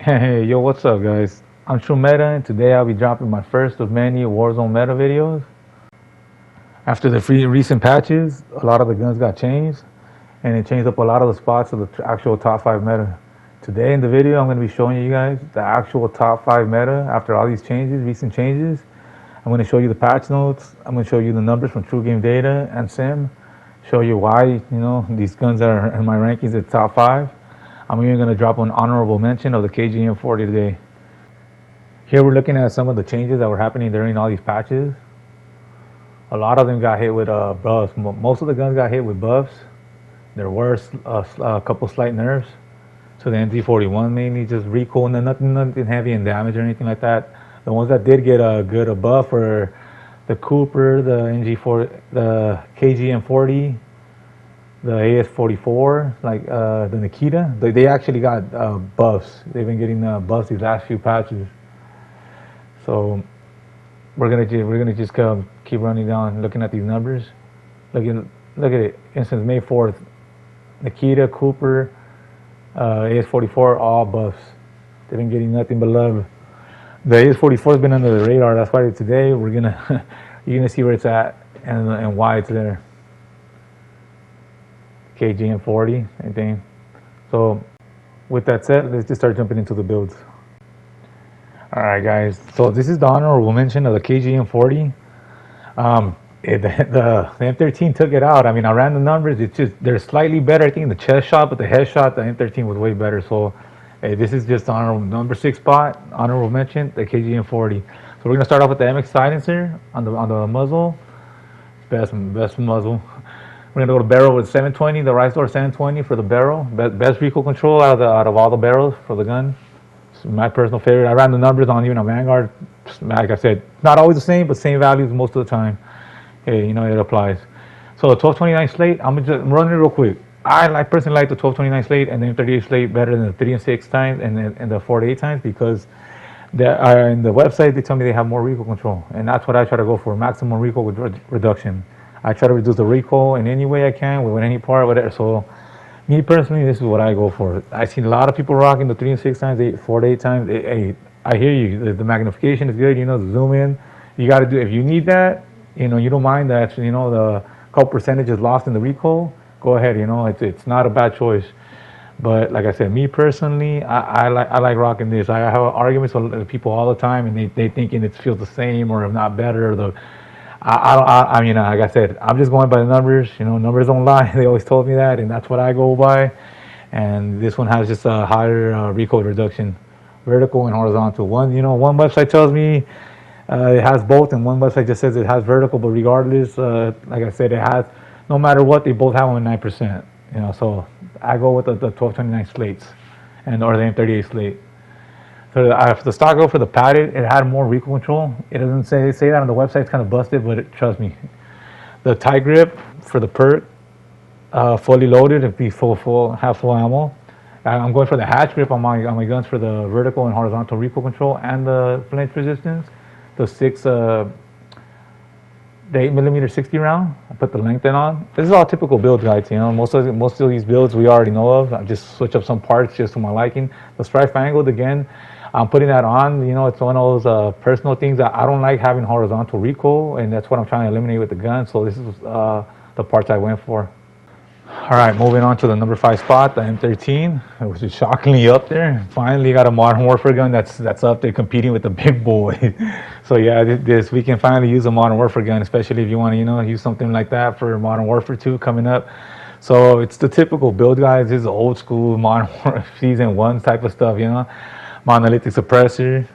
Hey, yo, what's up, guys? I'm TrueMeta, and today I'll be dropping my first of many Warzone meta videos. After the recent patches, a lot of the guns got changed, and it changed up a lot of the spots of the actual top 5 meta. Today in the video, I'm going to be showing you guys the actual top 5 meta after all these changes, recent changes. I'm going to show you the patch notes. I'm going to show you the numbers from True Game Data and Sim. Show you why, these guns are in my rankings at top 5. I'm even going to drop an honorable mention of the KGM40 today. Here we're looking at some of the changes that were happening during all these patches. A lot of them got hit with buffs. Most of the guns got hit with buffs. There were a couple slight nerfs. So the MZ41 mainly just recoil, and nothing heavy in damage or anything like that. The ones that did get a good buff were the Cooper, the NG4, the KGM40, the AS44, like the Nikita. They actually got buffs. They've been getting buffs these last few patches. So we're gonna just keep running down, looking at these numbers. Look at it. Instance May 4th, Nikita, Cooper, AS44, all buffs. They've been getting nothing but love. The AS44 has been under the radar. That's why today you're gonna see where it's at and why it's there. KGM40, I think. So with that said, let's just start jumping into the builds. Alright guys, so this is the honorable mention of the KGM40. The M13 took it out. I mean, I ran the numbers. They're slightly better, I think, in the chest shot, but the head shot, the M13 was way better. So this is just honorable number 6 spot, honorable mention, the KGM40. So we're gonna start off with the MX silencer on the muzzle. Best muzzle. We're gonna go to barrel with 720, the Rise Door 720 for the barrel. Best recoil control out of all the barrels for the gun. It's my personal favorite. I ran the numbers on even a Vanguard. Like I said, not always the same, but same values most of the time. Hey, it applies. So the 1229 slate, I'm running it real quick. I personally like the 1229 slate and the M38 slate better than the 3 and 6 times and the 4 to 8 times because in the website they tell me they have more recoil control, and that's what I try to go for, maximum recoil reduction. I try to reduce the recoil in any way I can with any part, whatever. So me personally, this is what I go for. I've seen a lot of people rocking the 3 and 6 times, 4 to 8 times. I hear you. The magnification is good. The zoom in. You got to do, if you need that, you don't mind that, the couple percentage is lost in the recoil, go ahead, it's not a bad choice. But like I said, me personally, I like rocking this. I have arguments with people all the time, and they thinking it feels the same or if not better. I mean, like I said, I'm just going by the numbers. Numbers don't lie. They always told me that, and that's what I go by. And this one has just a higher recoil reduction, vertical and horizontal. One website tells me it has both, and one website just says it has vertical. But regardless, like I said, it has, no matter what, they both have them at 9%. So I go with the 1229 slates or the M38 slate. So for the stock go for the padded, it had more recoil control. It doesn't say that on the website. It's kind of busted, but trust me. The tight grip for the perk, fully loaded, if be have full ammo. I'm going for the hatch grip on my guns for the vertical and horizontal recoil control and the flinch resistance. The 8mm 60 round. I put the length in on. This is all typical build guides. Most of these builds we already know of. I just switch up some parts just to my liking. The stripe angled again. I'm putting that on. It's one of those personal things that I don't like having horizontal recoil, and that's what I'm trying to eliminate with the gun. So this is the parts I went for. All right, moving on to the number 5 spot, the M13, which is shockingly up there. Finally got a Modern Warfare gun that's up there competing with the big boy. So yeah, this we can finally use a Modern Warfare gun, especially if you want to use something like that for Modern Warfare 2 coming up. So it's the typical build, guys. This is old school Modern Warfare Season 1 type of stuff, Monolithic suppressor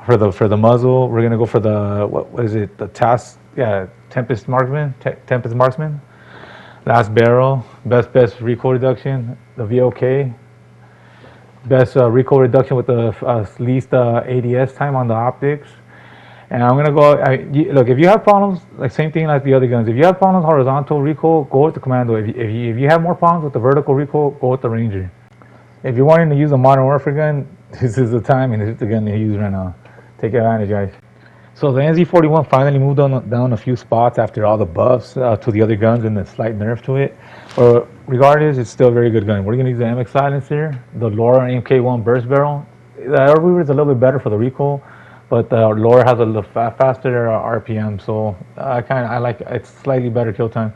for the muzzle. We're gonna go for the what is it? The Tempest Marksman. Last barrel, best recoil reduction. The VOK, best recoil reduction with the least ADS time on the optics. And I'm gonna go. Look, if you have problems, like same thing like the other guns. If you have problems horizontal recoil, go with the Commando. If you have more problems with the vertical recoil, go with the Ranger. If you're wanting to use a Modern Warfare gun, this is the time, and this is the gun to use right now. Take advantage, guys. So the NZ41 finally moved down a few spots after all the buffs to the other guns and the slight nerf to it. But regardless, it's still a very good gun. We're going to use the MX silencer, the Laura MK1 burst barrel. the orb weaver is a little bit better for the recoil, but the lower has a little faster RPM, so I like it's slightly better kill time.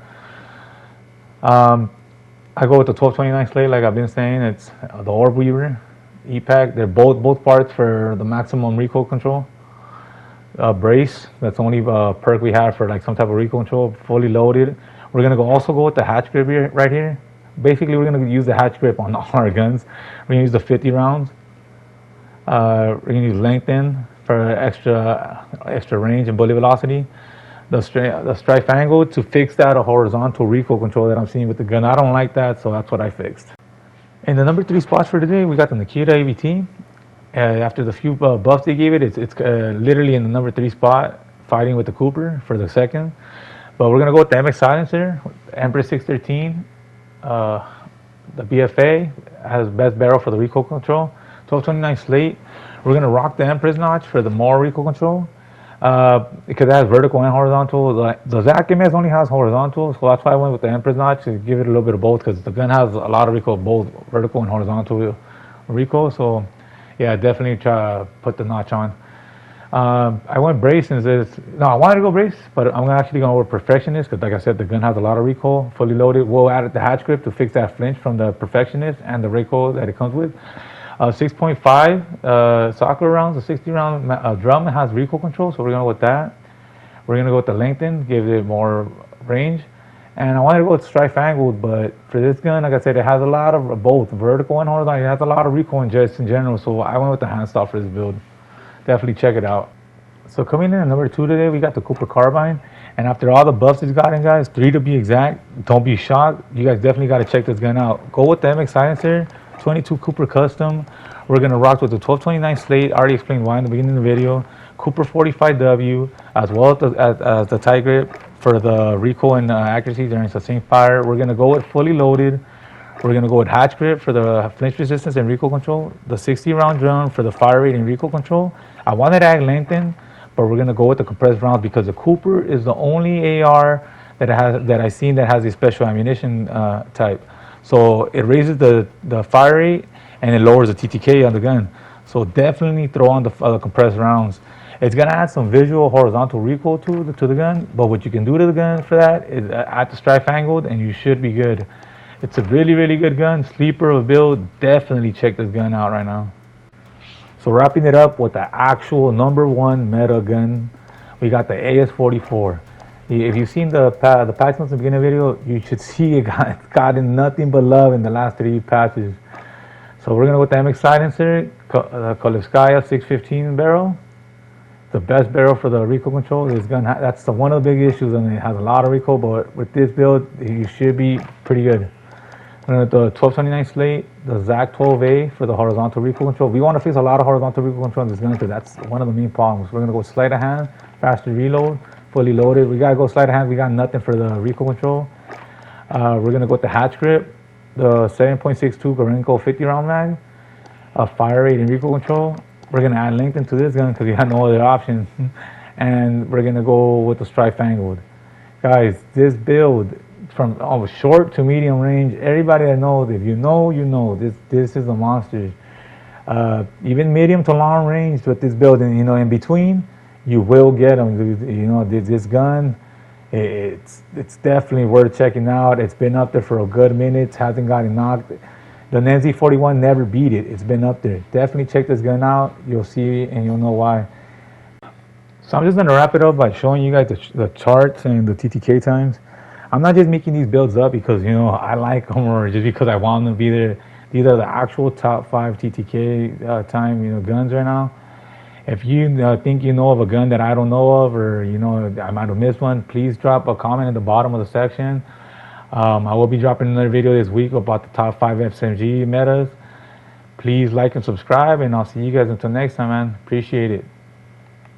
I go with the 1229 slate, like I've been saying. It's the orb weaver, E-Pack. They're both parts for the maximum recoil control. Brace, that's the only perk we have for like some type of recoil control, fully loaded. We're gonna also go with the hatch grip here, right here. Basically, we're gonna use the hatch grip on all our guns. We're gonna use the 50 rounds. We're gonna use lengthen for extra range and bullet velocity. The strife angle to fix that a horizontal recoil control that I'm seeing with the gun. I don't like that, so that's what I fixed. In the number 3 spots for today, we got the Nikita AVT. After the few buffs they gave it, it's literally in the number 3 spot, fighting with the Cooper for the second. But we're gonna go with the MX silencer, Empress 613. The BFA has best barrel for the recoil control. 1229 slate. We're gonna rock the Empress notch for the more recoil control. Because it has vertical and horizontal. The Zach MS only has horizontal, so that's why I went with the Empress notch to give it a little bit of both, because the gun has a lot of recoil, both vertical and horizontal recoil. So yeah, definitely try to put the notch on. I went brace since I wanted to go brace, but I'm actually going to go perfectionist because, like I said, the gun has a lot of recoil, fully loaded. We'll add the hatch grip to fix that flinch from the perfectionist and the recoil that it comes with. 6.5 soccer rounds, a 60 round drum has recoil control, so we're going to go with that. We're going to go with the lengthen, give it more range. And I wanted to go with strife angled, but for this gun, like I said, it has a lot of both vertical and horizontal. It has a lot of recoil just in general, so I went with the hand stop for this build. Definitely check it out. So coming in at number 2 today, we got the Cooper Carbine. And after all the buffs it's gotten, guys, 3 to be exact, don't be shocked. You guys definitely got to check this gun out. Go with the MX silencer, 22 Cooper Custom. We're going to rock with the 1229 slate. I already explained why in the beginning of the video. Cooper 45W, as well as the tight grip for the recoil and accuracy during sustained fire. We're going to go with fully loaded. We're going to go with hatch grip for the flinch resistance and recoil control. The 60 round drum for the fire rate and recoil control. I wanted to add lengthen, but we're going to go with the compressed rounds because the Cooper is the only AR that I've seen that has a special ammunition type. So it raises the fire rate and it lowers the TTK on the gun. So definitely throw on the compressed rounds. It's gonna add some visual horizontal recoil to the gun, but what you can do to the gun for that is add the strife angled, and you should be good. It's a really, really good gun, sleeper of a build. Definitely check this gun out right now. So wrapping it up with the actual number 1 meta gun, we got the AS44. If you've seen the patch notes in the beginning of the video, you should see it gotten nothing but love in the last 3 patches. So we're gonna go with the MX silencer, Kolevskaya 615 barrel. The best barrel for the recoil control. This gun, that's one of the big issues, and it has a lot of recoil, but with this build, you should be pretty good. And the 1229 slate, the Zach 12A for the horizontal recoil control. We want to fix a lot of horizontal recoil control in this gun because that's one of the main problems. We're going to go sleight of hand, faster reload, fully loaded. We got to go sleight of hand. We got nothing for the recoil control. We're going to go with the hatch grip, the 7.62 Gorenko 50 round mag, fire rate and recoil control. We're going to add lengthen to this gun because we have no other option. And we're going to go with the strife angled. Guys, this build from short to medium range, everybody that knows, if you know, you know. This is a monster. Even medium to long range with this build, and in between, you will get them. This gun, it's definitely worth checking out. It's been up there for a good minute. It hasn't gotten knocked. The Nenzi 41 never beat it. It's been up there. Definitely check this gun out. You'll see and you'll know why. So I'm just going to wrap it up by showing you guys the charts and the TTK times. I'm not just making these builds up because, I like them or just because I want them to be there. These are the actual top 5 TTK time, guns right now. If you think you know of a gun that I don't know of, or, I might have missed one, please drop a comment at the bottom of the section. I will be dropping another video this week about the top 5 SMG metas. Please like and subscribe, and I'll see you guys until next time, man. Appreciate it.